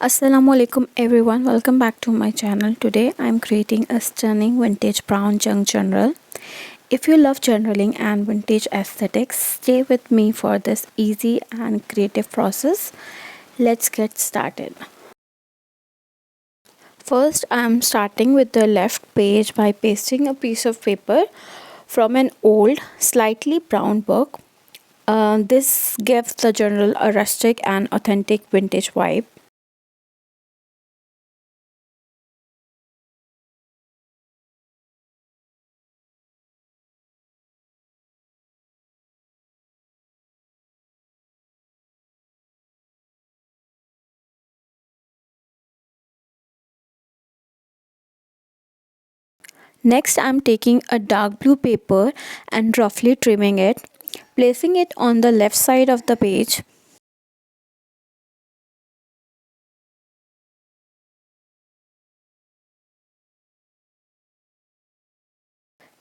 Assalamualaikum everyone, welcome back to my channel. Today I'm creating a stunning vintage brown junk journal. If you love journaling and vintage aesthetics, stay with me for this easy and creative process. Let's get started. First, I'm starting with the left page by pasting a piece of paper from an old, slightly brown book. This gives the journal a rustic and authentic vintage vibe. Next, I'm taking a dark blue paper and roughly trimming it, placing it on the left side of the page.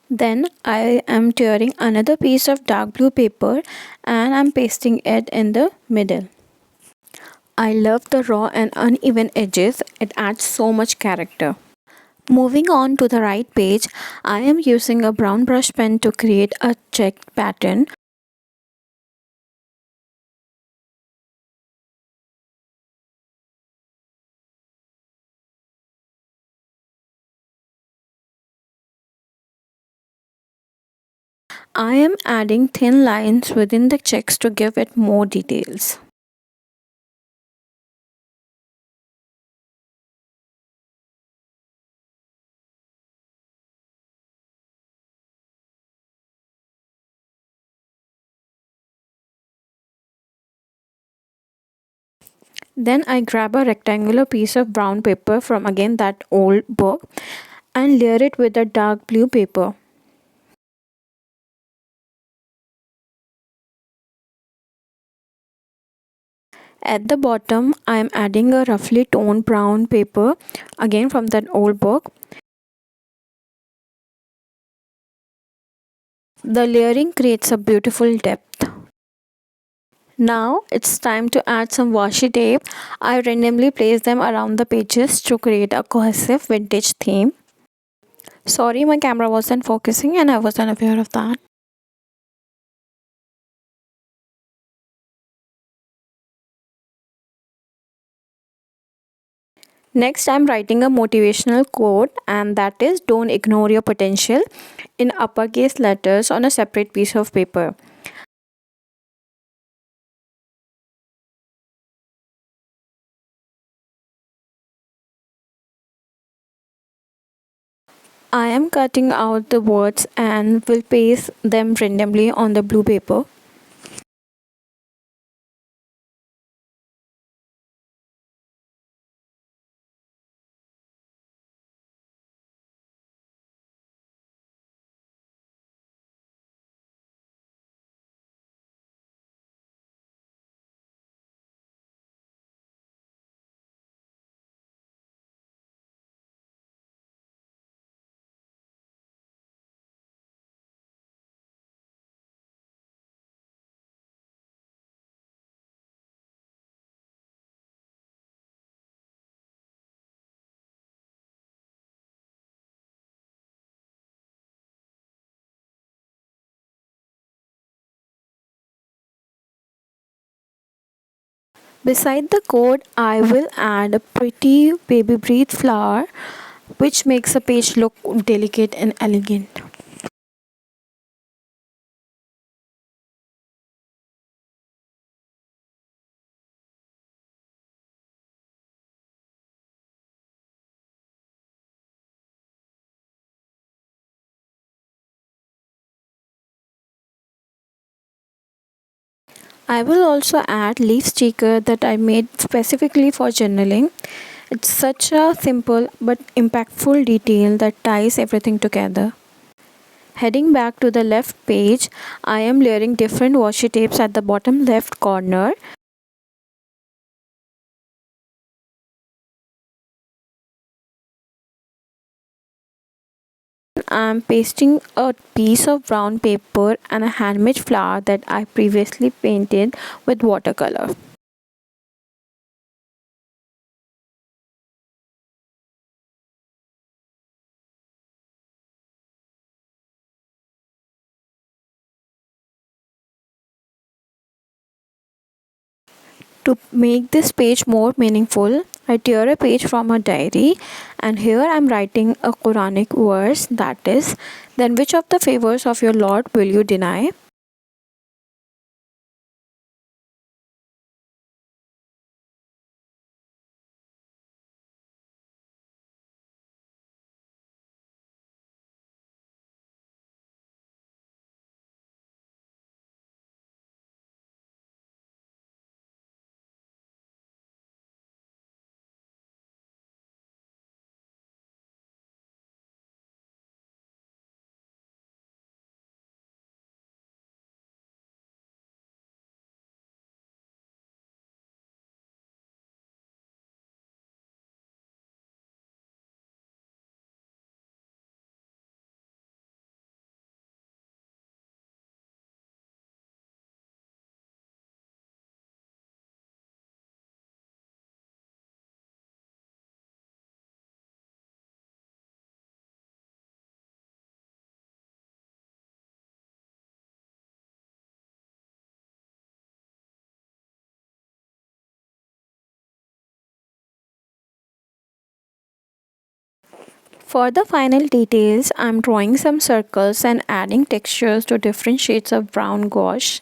Then I am tearing another piece of dark blue paper and I'm pasting it in the middle. I love the raw and uneven edges, it adds so much character. Moving on to the right page, I am using a brown brush pen to create a checked pattern. I am adding thin lines within the checks to give it more details. Then I grab a rectangular piece of brown paper from again that old book and layer it with a dark blue paper. At the bottom, I am adding a roughly toned brown paper again from that old book. The layering creates a beautiful depth. Now it's time to add some washi tape. I randomly place them around the pages to create a cohesive vintage theme. Sorry, my camera wasn't focusing and I was unaware of that. Next, I'm writing a motivational quote, and that is don't ignore your potential in uppercase letters on a separate piece of paper. I am cutting out the words and will paste them randomly on the blue paper. Beside the quote, I will add a pretty baby breath flower which makes a page look delicate and elegant. I will also add leaf sticker that I made specifically for journaling. It's such a simple but impactful detail that ties everything together. Heading back to the left page, I am layering different washi tapes at the bottom left corner. I'm pasting a piece of brown paper and a handmade flower that I previously painted with watercolor. To make this page more meaningful, I tear a page from a diary, and here I'm writing a Quranic verse, that is, then which of the favors of your Lord will you deny? For the final details, I'm drawing some circles and adding textures to different shades of brown gouache.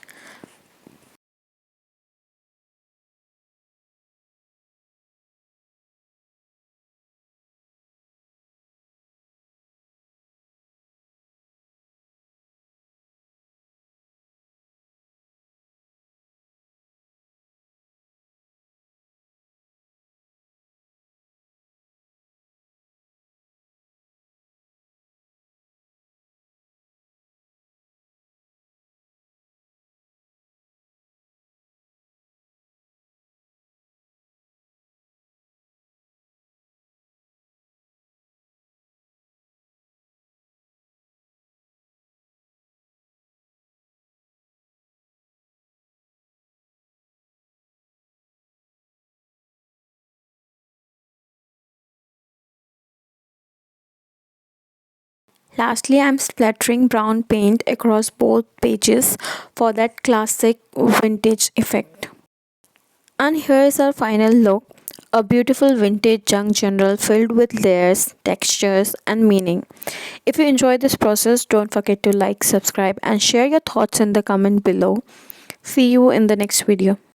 Lastly, I'm splattering brown paint across both pages for that classic vintage effect. And here is our final look, a beautiful vintage junk journal filled with layers, textures, and meaning. If you enjoyed this process, don't forget to like, subscribe, and share your thoughts in the comment below. See you in the next video.